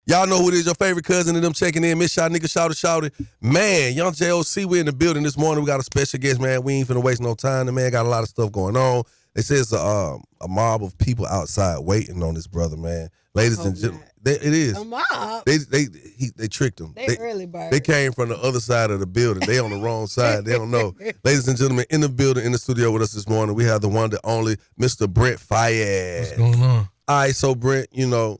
Y'all know who it is, your favorite cousin and them checking in. Miss Shot, nigga, shout it. Man, Young JOC, we in the building this morning. We got a special guest, man. We ain't finna waste no time. The man got a lot of stuff going on. They say it's a mob of people outside waiting on this brother, man. Ladies and gentlemen, it is. A mob? They tricked him. They early birds. They came from the other side of the building. They on the wrong side. They don't know. Ladies and gentlemen, in the building, in the studio with us this morning, we have the one, the only, Mr. Brent Faiyaz. What's going on? All right, so Brent, you know,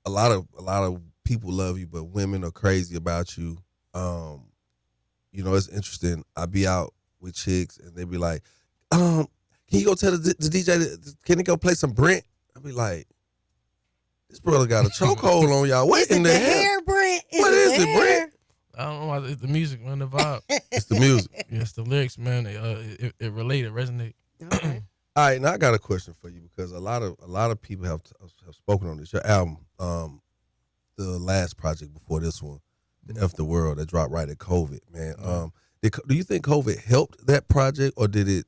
a lot of people love you, but women are crazy about you. You know, it's interesting. I be out with chicks and they be like, can you go tell the DJ, can he go play some Brent? I be like, this brother got a chokehold on y'all. What in the hell? Hair, Brent? What is it, Brent? I don't know why. It's the music, man, the vibe. It's the music. Yeah, it's the lyrics, man. It relate, it resonate. Okay. All right, now I got a question for you because a lot of people have spoken on this. Your album, the last project before this one, the F the World, that dropped right at COVID, man. Do you think COVID helped that project, or do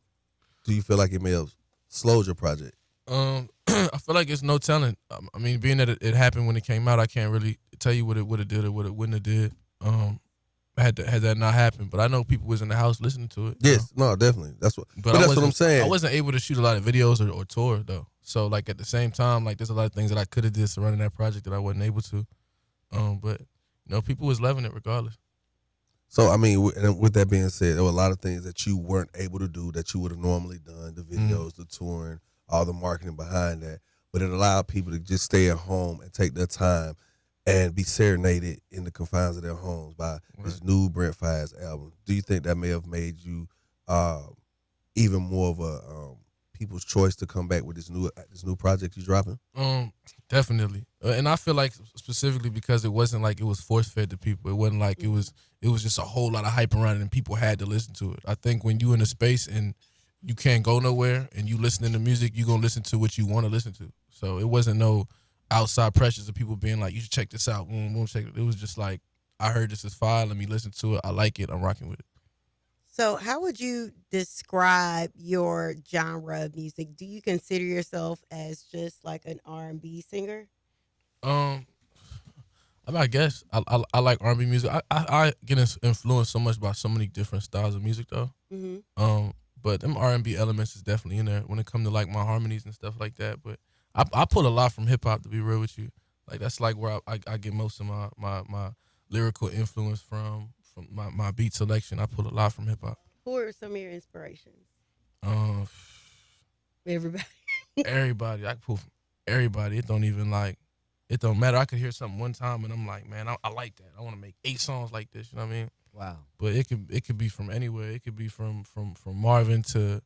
you feel like it may have slowed your project? I feel like it's no telling. I mean, being that it happened when it came out, I can't really tell you what it would have did or what it wouldn't have did. Had that not happened, but I know people was in the house listening to it. Yes, no, definitely. That's what I'm saying. I wasn't able to shoot a lot of videos or tour though. So like at the same time, like there's a lot of things that I could have did surrounding that project that I wasn't able to. But you know, people was loving it regardless. So I mean, with that being said, there were a lot of things that you weren't able to do that you would have normally done. The videos, the touring, all the marketing behind that. But it allowed people to just stay at home and take their time and be serenaded in the confines of their homes by this new Brent Faiyaz album. Do you think that may have made you even more of a people's choice to come back with this new project you're dropping? Definitely. And I feel like specifically because it wasn't like it was force fed to people. It wasn't like it was just a whole lot of hype around it and people had to listen to it. I think when you in a space and you can't go nowhere and you listening to music, you're going to listen to what you want to listen to. So it wasn't no outside pressures of people being like, you should check this out. Boom, boom, check it. It was just like, I heard this is fire. Let me listen to it. I like it. I'm rocking with it. So how would you describe your genre of music? Do you consider yourself as just like an R&B singer? I guess I like R&B music. I get influenced so much by so many different styles of music though. Mm-hmm. But them R&B elements is definitely in there when it comes to like my harmonies and stuff like that. But I pull a lot from hip hop, to be real with you. Like that's like where I get most of my lyrical influence from my beat selection. I pull a lot from hip hop. Who are some of your inspirations? Everybody. Everybody. I can pull from everybody. It don't matter. I could hear something one time and I'm like, man, I like that. I want to make 8 songs like this. You know what I mean? Wow. But it could be from anywhere. It could be from Marvin to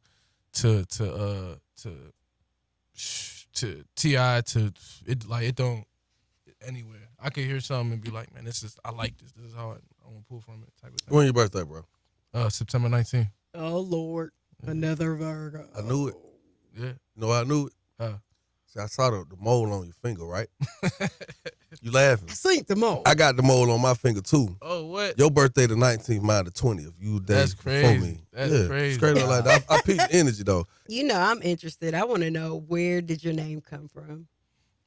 T.I. to it. Like it don't anywhere. I could hear something and be like, man, I like this. This is how I want to pull from it. Type of thing. When your birthday, bro? September 19th. Oh Lord, another Virgo. I knew it. Yeah. You know I knew it? See, I saw the mole on your finger, right? You laughing. I seen the mole. I got the mole on my finger too. Oh, what? Your birthday the 19th, mine the 20th. You days That's crazy. before me. That's crazy. Straight up like that. I peeped the energy though. You know, I'm interested. I want to know, where did your name come from?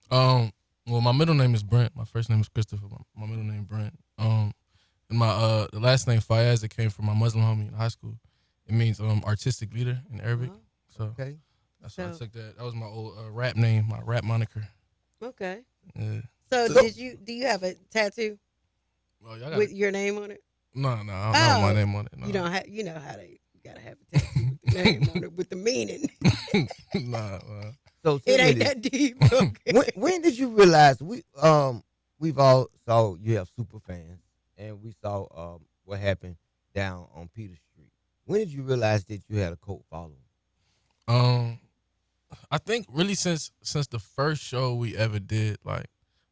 Well, my middle name is Brent. My first name is Christopher. My middle name Brent. And my the last name Faiyaz, it came from my Muslim homie in high school. It means artistic leader in Arabic. So Okay. that's why I took that. That was my old rap name, my rap moniker. Okay. Yeah. So do you have a tattoo Well, y'all got with your name on it? No, I don't have my name on it. No. You don't have. You know how you gotta have a tattoo with the name on it with the meaning. Nah. So It ain't that deep. Okay. when did you realize we've all saw you have super fans and we saw what happened down on Peter Street. When did you realize that you had a cult following? I think really since the first show we ever did, like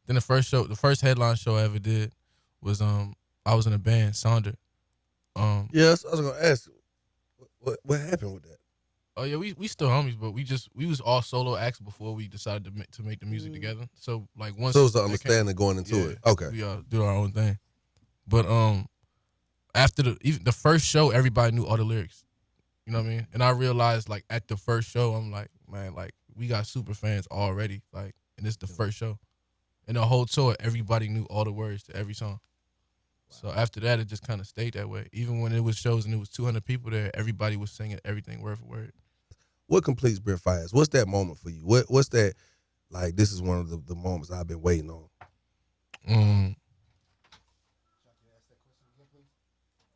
then the first headline show I ever did was I was in a band, Sonder. Yes, I was gonna ask what happened with that. Oh yeah, we still homies, but we was all solo acts before we decided to make the music together. So like once So it was the understanding going into it. Okay. We do our own thing. But after the first show, everybody knew all the lyrics. You know what I mean? And I realized like at the first show, I'm like, man, like we got super fans already. Like, and it's the first show. And the whole tour, everybody knew all the words to every song. So after that, it just kind of stayed that way. Even when it was shows and it was 200 people there, everybody was singing everything word for word. What completes Brent Faiyaz? What's that moment for you? What's that, like, this is one of the moments I've been waiting on?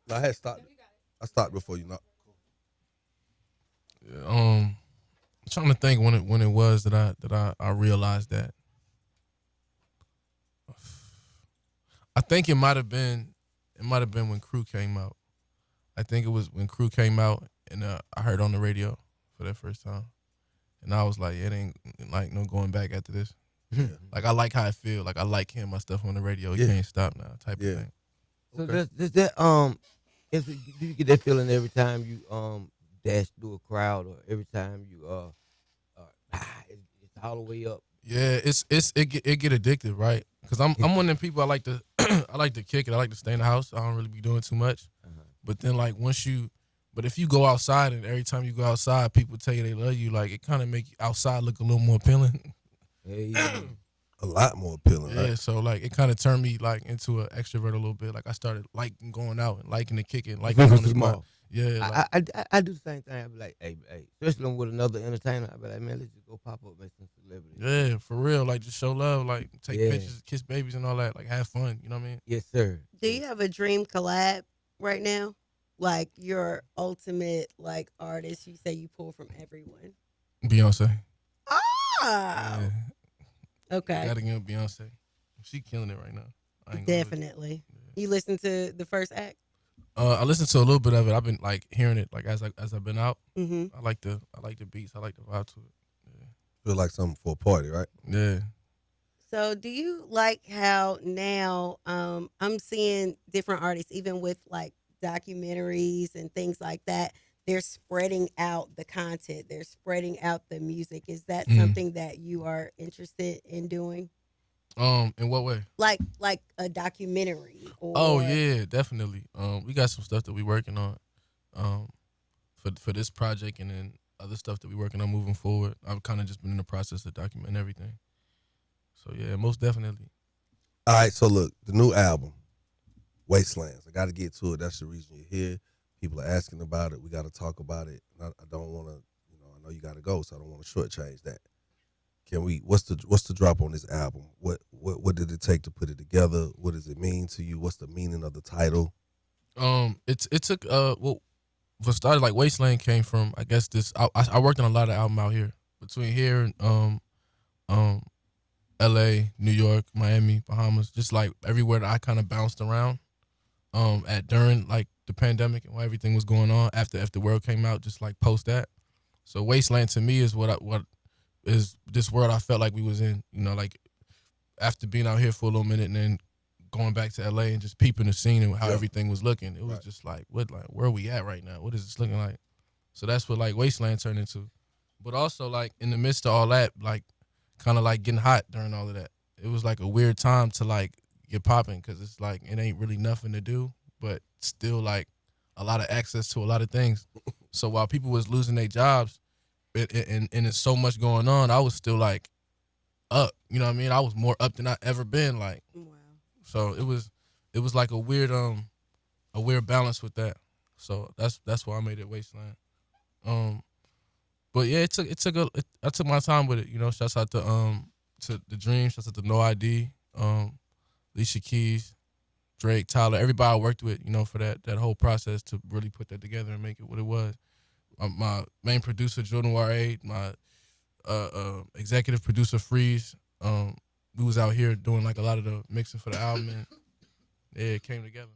No, I had stopped. I stopped before you know. I'm trying to think when it was that I realized that. I think it might have been when Crew came out. I think it was when Crew came out and I heard on the radio for that first time, and I was like, it ain't like no going back after this. Like I like how I feel. Like I like hearing my stuff on the radio. You can't stop now, type of thing. So does that do you get that feeling every time you dash through a crowd, or every time you it's all the way up? Yeah, it get addictive, right? Because I'm one of them people I like to I like to kick it. I like to stay in the house. I don't really be doing too much. But then like but if you go outside and every time you go outside, people tell you they love you, like it kind of make you outside look a little more appealing. Hey. A lot more appealing. Yeah, right? so like it kind of turned me like into an extrovert a little bit. Like I started liking going out and liking to kick it, liking on the spot. Yeah, like, I do the same thing. I be like, hey, especially with another entertainer. I be like, man, let's just go pop up, make some celebrity. yeah, for real. Like just show love, like take pictures, kiss babies, and all that. Like have fun. You know what I mean? Yes, sir. Do you have a dream collab right now? Like your ultimate like artist? You say you pull from everyone. Beyonce. Oh, Yeah. okay. Gotta give Beyonce. She killing it right now. I ain't gonna lie. Definitely. You listen to the first act? I listened to a little bit of it. I've been like hearing it like as I've been out. Mm-hmm. I like the beats. I like the vibe to it. Feel like something for a party, right? Yeah. So do you like how now I'm seeing different artists, even with like documentaries and things like that, they're spreading out the content. They're spreading out the music. Is that something that you are interested in doing? In what way? Like a documentary or Oh yeah, definitely. We got some stuff that we working on, for this project, and then other stuff that we working on moving forward. I've kind of just been in the process of documenting everything. So yeah, most definitely. All right, so look, the new album, Wastelands. I got to get to it. That's the reason you're here. People are asking about it. We got to talk about it. And I don't want to, I know you got to go, so I don't want to shortchange that. Can we? What's the drop on this album? What did it take to put it together? What does it mean to you? What's the meaning of the title? It took well, for started, like Wasteland came from, I guess this. I worked on a lot of album out here, between here and L.A., New York, Miami, Bahamas, just like everywhere that I kind of bounced around. At during like the pandemic and while everything was going on, after the world came out, just like post that. So Wasteland to me is what is this world I felt like we was in, like after being out here for a little minute and then going back to LA and just peeping the scene and how everything was looking. It was just like, where are we at right now? What is this looking like? So that's what like Wasteland turned into. But also like in the midst of all that, like kind of like getting hot during all of that. It was like a weird time to like get popping, because it's like it ain't really nothing to do, but still like a lot of access to a lot of things. So while people was losing their jobs, and it's so much going on, I was still like up. You know what I mean? I was more up than I ever been. Like, wow. So it was like a weird balance with that. So that's why I made it Wasteland. But yeah, I took my time with it. Shouts out to the Dream. Shouts out to No ID, Alicia Keys, Drake, Tyler, everybody I worked with. For that whole process to really put that together and make it what it was. My main producer, Jordan Ware, my executive producer, Freeze. We was out here doing like a lot of the mixing for the album, and yeah, it came together.